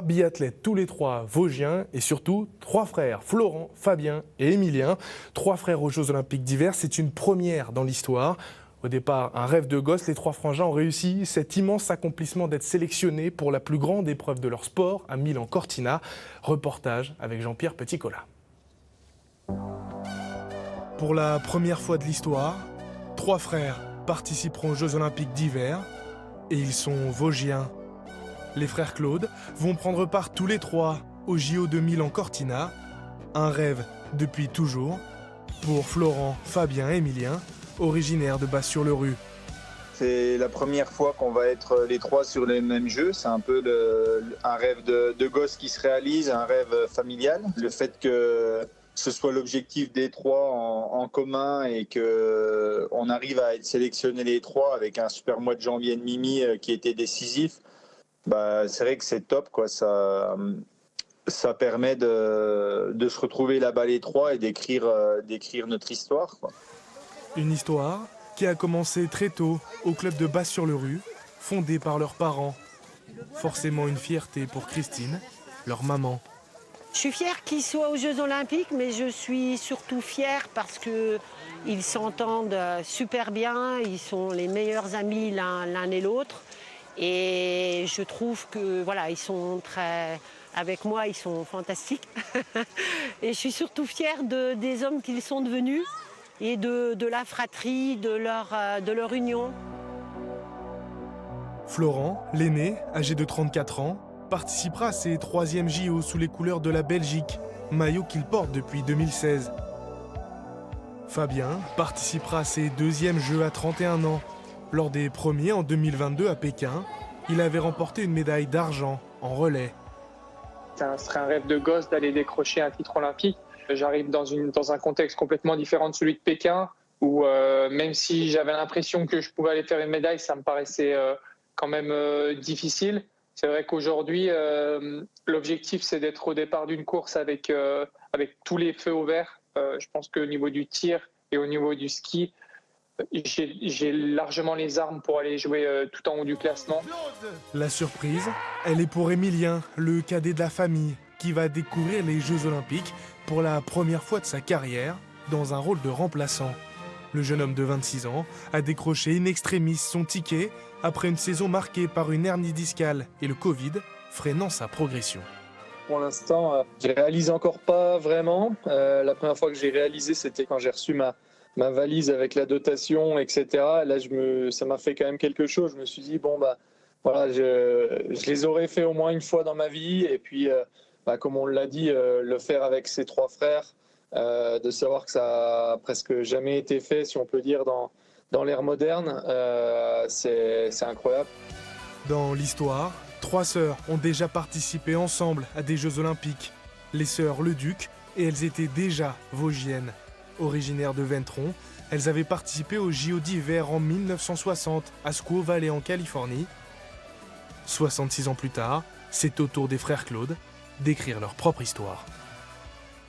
Biathlètes, tous les trois vosgiens et surtout trois frères, Florent, Fabien et Émilien. Trois frères aux Jeux Olympiques d'hiver, c'est une première dans l'histoire. Au départ, un rêve de gosse, les trois frangins ont réussi cet immense accomplissement d'être sélectionnés pour la plus grande épreuve de leur sport à Milan-Cortina. Reportage avec Jean-Pierre Petit-Colas. Pour la première fois de l'histoire, trois frères participeront aux Jeux Olympiques d'hiver et ils sont vosgiens. Les frères Claude vont prendre part tous les trois au JO de Milan-Cortina. Un rêve depuis toujours pour Florent, Fabien et Émilien, originaires de Bas-sur-le-Rue. C'est la première fois qu'on va être les trois sur les mêmes jeux. C'est un peu un rêve de gosse qui se réalise, un rêve familial. Le fait que ce soit l'objectif des trois en commun et qu'on arrive à être sélectionnés les trois avec un super mois de janvier de Mimi qui était décisif, c'est vrai que c'est top, quoi. Ça permet de se retrouver là-bas les trois et d'écrire notre histoire, quoi. Une histoire qui a commencé très tôt au club de Bas-sur-le-Rue, fondé par leurs parents. Forcément une fierté pour Christine, leur maman. Je suis fière qu'ils soient aux Jeux Olympiques, mais je suis surtout fière parce qu'ils s'entendent super bien, ils sont les meilleurs amis l'un et l'autre. Et je trouve que voilà, ils sont avec moi, ils sont fantastiques. Et je suis surtout fière des hommes qu'ils sont devenus et de la fratrie, de leur union. Florent, l'aîné, âgé de 34 ans, participera à ses troisièmes JO sous les couleurs de la Belgique, maillot qu'il porte depuis 2016. Fabien participera à ses deuxièmes Jeux à 31 ans. Lors des premiers en 2022 à Pékin, il avait remporté une médaille d'argent en relais. Ça serait un rêve de gosse d'aller décrocher un titre olympique. J'arrive dans un contexte complètement différent de celui de Pékin, où même si j'avais l'impression que je pouvais aller faire une médaille, ça me paraissait quand même difficile. C'est vrai qu'aujourd'hui, l'objectif, c'est d'être au départ d'une course avec tous les feux au vert. Je pense qu'au niveau du tir et au niveau du ski, j'ai largement les armes pour aller jouer tout en haut du classement. La surprise, elle est pour Émilien, le cadet de la famille, qui va découvrir les Jeux Olympiques pour la première fois de sa carrière dans un rôle de remplaçant. Le jeune homme de 26 ans a décroché in extremis son ticket après une saison marquée par une hernie discale et le Covid, freinant sa progression. Pour l'instant, je réalise encore pas vraiment. La première fois que j'ai réalisé, c'était quand j'ai reçu ma valise avec la dotation, etc. Là, ça m'a fait quand même quelque chose. Je me suis dit, voilà, je les aurais fait au moins une fois dans ma vie. Et puis, comme on l'a dit, le faire avec ses trois frères, de savoir que ça a presque jamais été fait, si on peut dire, dans l'ère moderne, c'est incroyable. Dans l'histoire, trois sœurs ont déjà participé ensemble à des Jeux Olympiques. Les sœurs Leduc, et elles étaient déjà vosgiennes. Originaires de Ventron, elles avaient participé au JO d'hiver en 1960 à Squaw Valley en Californie. 66 ans plus tard, c'est au tour des frères Claude d'écrire leur propre histoire.